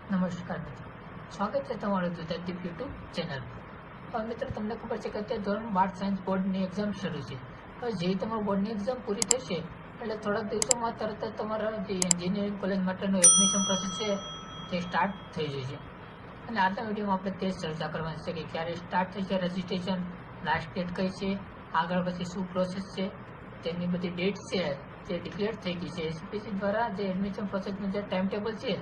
નમસ્કાર મિત્રો, સ્વાગત છે તમારું દુધાદીપ યુટ્યુબ ચેનલ પર। મિત્રો, તમને ખબર છે કે અત્યારે ધોરણ 12 સાયન્સ બોર્ડની એક્ઝામ શરૂ છે। હવે જે તમારું બોર્ડની એક્ઝામ પૂરી થશે એટલે થોડાક દિવસોમાં તરત જ તમારા જે એન્જિનિયરિંગ કોલેજ માટેનું એડમિશન પ્રોસેસ છે તે સ્ટાર્ટ થઈ જશે। અને આજના વિડીયોમાં આપણે તે જ ચર્ચા કરવાની છે કે ક્યારે સ્ટાર્ટ થશે રજિસ્ટ્રેશન, લાસ્ટ ડેટ કઈ છે, આગળ પછી શું પ્રોસેસ છે, તેની બધી ડેટ છે તે ડિક્લેર થઈ ગઈ છે। એસપીસી દ્વારા જે એડમિશન પ્રોસેસનું જે ટાઈમ ટેબલ છે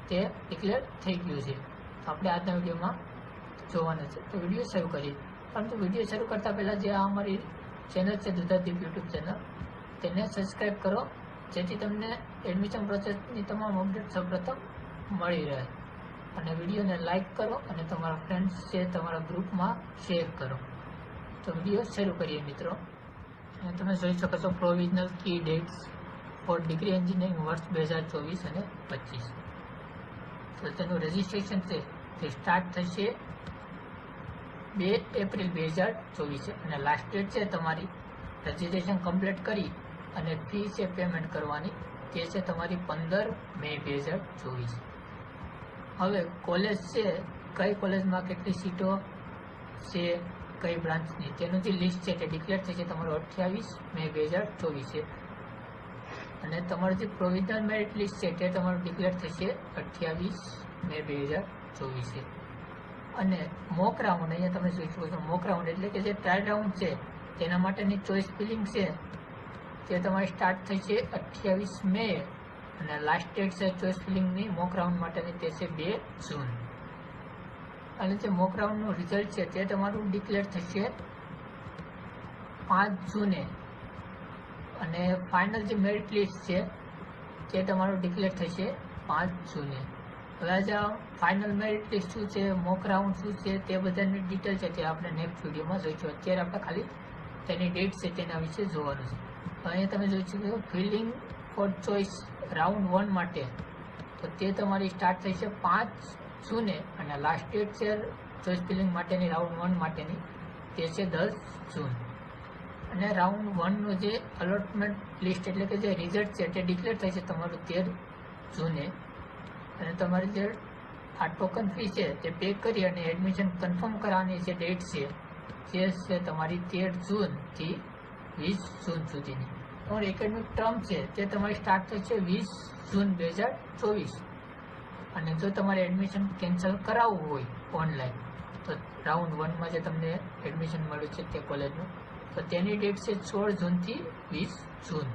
તે ડિક્લેર થઈ ગયું છે। તો આપણે આજના વિડીયોમાં જોવાનું છે। તો વિડીયો શરૂ કરીએ, પરંતુ વિડીયો શરૂ કરતા પહેલાં જે આ અમારી ચેનલ છે દુધાદીપ યુટ્યુબ ચેનલ, તેને સબસ્ક્રાઈબ કરો જેથી તમને એડમિશન પ્રોસેસની તમામ અપડેટ સૌપ્રથમ મળી રહે। અને વિડીયોને લાઇક કરો અને તમારા ફ્રેન્ડ્સ છે તમારા ગ્રુપમાં શેર કરો। તો વિડીયો શરૂ કરીએ મિત્રો। અને તમે જોઈ શકો છો પ્રોવિઝનલ કી ડેટ્સ ફોર ડિગ્રી એન્જિનિયરિંગ વર્ષ 2024 અને 25। તો તેનું રજિસ્ટ્રેશન છે તે સ્ટાર્ટ થશે 2 એપ્રિલ 2024 અને લાસ્ટ ડેટ છે તમારી રજિસ્ટ્રેશન કમ્પ્લીટ કરી અને ફી છે પેમેન્ટ કરવાની તે છે તમારી 15 મે 2024। હવે કોલેજ છે કઈ કોલેજમાં કેટલી સીટો છે, કઈ બ્રાન્ચની, તેનું જે લિસ્ટ છે તે ડિક્લેર થશે તમારું 28 મે 2024 અને તમારું જે પ્રોવિઝનલ મેરિટ લિસ્ટ છે તે તમારું ડિક્લેર થશે 28 મે 2024। અને મોક રાઉન્ડ, અહીંયા તમે જોઈ શકો છો મોક રાઉન્ડ એટલે કે જે ટ્રાયલ રાઉન્ડ છે તેના માટેની ચોઇસ ફિલિંગ છે તે તમારી સ્ટાર્ટ થશે 28 મે અને લાસ્ટ ડેટ છે ચોઇસ ફિલિંગની મોક રાઉન્ડ માટેની તે છે 2 જૂન। અને જે મોક રાઉન્ડનું રિઝલ્ટ છે તે તમારું ડિક્લેર થશે 5 જૂને અને ફાઇનલ જે મેરિટ લિસ્ટ છે તે તમારું ડિક્લેર થશે 5 જૂને। હવે આજે ફાઇનલ મેરિટ લિસ્ટ શું છે, મોક રાઉન્ડ શું છે, તે બધાની ડિટેલ છે તે આપણે નેક્સ્ટ વિડીયોમાં જોઈશું। અત્યારે આપણે ખાલી તેની ડેટ છે તેના વિશે જોવાનું છે। તો અહીંયા તમે જોઈ શકો ફિલિંગ ફોર ચોઇસ રાઉન્ડ 1 માટે તો તે તમારી સ્ટાર્ટ થશે 5 જૂને અને લાસ્ટ ડેટ છે ચોઇસ ફિલિંગ માટેની રાઉન્ડ 1 માટેની તે છે 10 જૂન। અને રાઉન્ડ 1નું જે અલોટમેન્ટ લિસ્ટ એટલે કે જે રિઝલ્ટ છે તે ડિક્લેર થશે તમારું 13 જૂને અને તમારી જે આ ટોકન ફી છે તે પે કરી અને એડમિશન કન્ફર્મ કરવાની જે ડેટ છે જે છે તમારી 13 જૂનથી 20 જૂન સુધીની। તમારી એકેડમિક ટર્મ છે તે તમારી સ્ટાર્ટ થશે 20 જૂન 2024 અને જો તમારે એડમિશન કેન્સલ કરાવવું હોય ઓનલાઈન તો રાઉન્ડ 1માં જે તમને એડમિશન મળ્યું છે તે કોલેજનું તો તેની ડેટ છે 16 જૂનથી 20 જૂન।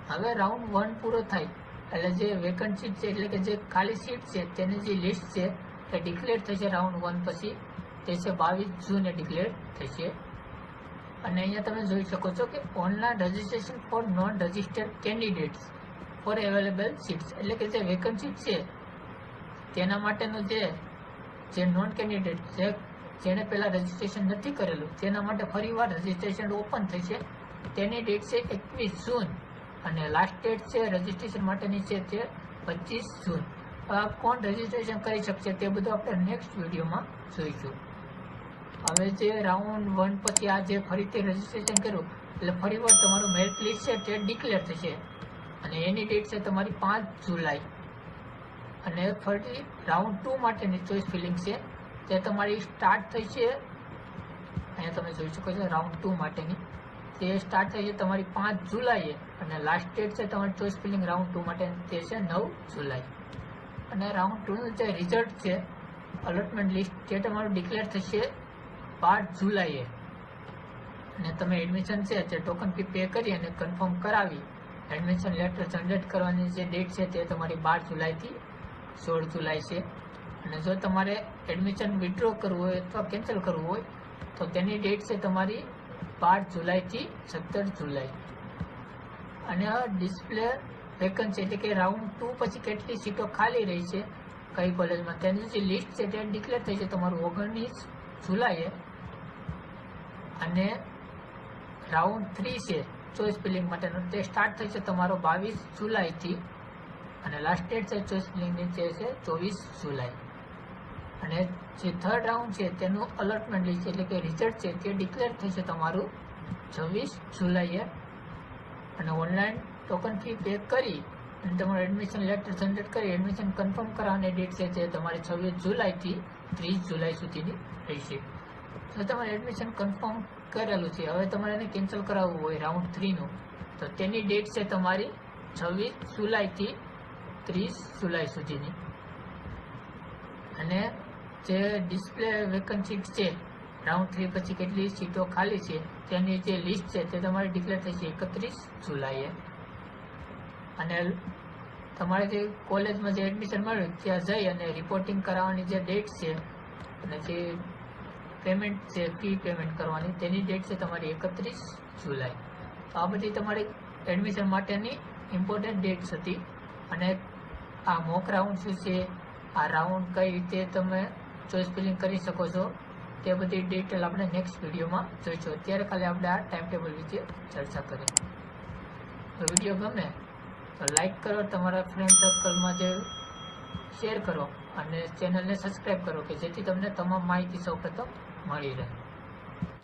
હવે રાઉન્ડ 1 પૂરો થાય એટલે જે વેકન્ટ સીટ છે એટલે કે જે ખાલી સીટ છે તેની જે લિસ્ટ છે તે ડિક્લેર થશે રાઉન્ડ 1 પછી તે છે 22 જૂને ડિક્લેર થશે। અને અહીંયા તમે જોઈ શકો છો કે online registration four non registered candidates four available seats એટલે કે જે વેકન્ટ સીટ છે તેના માટેનું જે નોન કેન્ડિડેટ છે જેણે પહેલાં રજિસ્ટ્રેશન નથી કરેલું તેના માટે ફરીવાર રજિસ્ટ્રેશન ઓપન થશે। તેની ડેટ છે 21 જૂન અને લાસ્ટ ડેટ છે રજિસ્ટ્રેશન માટેની છે તે 25 જૂન। કોણ રજિસ્ટ્રેશન કરી શકશે તે બધું આપણે નેક્સ્ટ વિડીયોમાં જોઈશું। હવે જે રાઉન્ડ 1 પછી આ જે ફરીથી રજિસ્ટ્રેશન કર્યું એટલે ફરીવાર તમારું મેરિટ લિસ્ટ છે તે ડિક્લેર થશે અને એની ડેટ છે તમારી 5 જુલાઈ અને ફરી રાઉન્ડ 2 માટેની ચોઇસ ફિલિંગ છે તે તમારી સ્ટાર્ટ થઈ છે, અહીંયા તમે જોઈ શકો છો રાઉન્ડ 2 માટેની તે સ્ટાર્ટ થઈ છે તમારી 5 જુલાઈએ અને લાસ્ટ ડેટ છે તમારી ચોઇસ ફિલિંગ રાઉન્ડ 2 માટે તે છે 9 જુલાઈ। અને રાઉન્ડ 2નું જે રિઝલ્ટ છે અલોટમેન્ટ લિસ્ટ તે તમારું ડિક્લેર થશે 12 જુલાઈએ અને તમે એડમિશન છે તે ટોકન ફી પે કરી અને કન્ફર્મ કરાવી એડમિશન લેટર જનરેટ કરવાની જે ડેટ છે તે તમારી 12 જુલાઈથી 16 જુલાઈ છે। અને જો તમારે એડમિશન વિથડ્રો કરવું હોય અથવા કેન્સલ કરવું હોય તો તેની ડેટ છે તમારી 12 જુલાઈથી 17 જુલાઈ। અને આ ડિસ્પ્લે વેકન્સી એટલે કે રાઉન્ડ 2 પછી કેટલી સીટો ખાલી રહી છે કઈ કોલેજમાં તેની જે લિસ્ટ છે તે ડિક્લેર થઈ છે તમારું 19 જુલાઈએ અને રાઉન્ડ 3 છે ચોઇસ ફિલિંગ માટેનો તે સ્ટાર્ટ થશે તમારો 22 જુલાઈથી અને લાસ્ટ ડેટ છે ચોઇસ ફિલિંગની જે છે 24 જુલાઈ। અને જે થર્ડ રાઉન્ડ છે તેનું અલોટમેન્ટ લિસ્ટ એટલે કે રિઝલ્ટ છે તે ડિક્લેર થશે તમારું 26 જુલાઈએ અને ઓનલાઈન ટોકન ફી પે કરી અને તમારું એડમિશન લેટર જનરેટ કરી એડમિશન કન્ફર્મ કરાવવાની ડેટ છે જે તમારે 26 જુલાઈથી 30 જુલાઈ સુધીની રહેશે. તો તમારે એડમિશન કન્ફર્મ કરેલું છે, હવે તમારે એને કેન્સલ કરાવવું હોય રાઉન્ડ 3નું, તો તેની ડેટ છે તમારી 26 જુલાઈથી 30 જુલાઈ સુધીની. અને જે ડિસ્પ્લે વેકન્સી છે રાઉન્ડ 3 પછી કેટલી સીટો ખાલી છે તેની જે લિસ્ટ છે તે તમારે ડિક્લેર થશે 31 જુલાઈએ. અને તમારે જે કોલેજમાં જે એડમિશન મળ્યું ત્યાં જઈ અને રિપોર્ટિંગ કરાવવાની જે ડેટ છે અને જે પેમેન્ટ છે ફી પેમેન્ટ કરવાની તેની ડેટ છે તમારી 31 જુલાઈ. તો આ બધી તમારી એડમિશન માટેની ઇમ્પોર્ટન્ટ ડેટ્સ હતી. અને આ મોક રાઉન્ડ શું છે, આ રાઉન્ડ કઈ રીતે તમે ચોઇસ ફિલિંગ કરી શકો છો તે બધી ડિટેલ આપણે નેક્સ્ટ વિડીયોમાં જોઈશું. અત્યારે ખાલી આપણે આ ટાઈમ ટેબલ વિશે ચર્ચા કરીએ. તો વિડીયો ગમે તો લાઈક કરો, તમારા ફ્રેન્ડ સર્કલમાં જે શેર કરો અને ચેનલને સબસ્ક્રાઈબ કરો કે જેથી તમને તમામ માહિતી સૌપ્રથમ મળી રહે.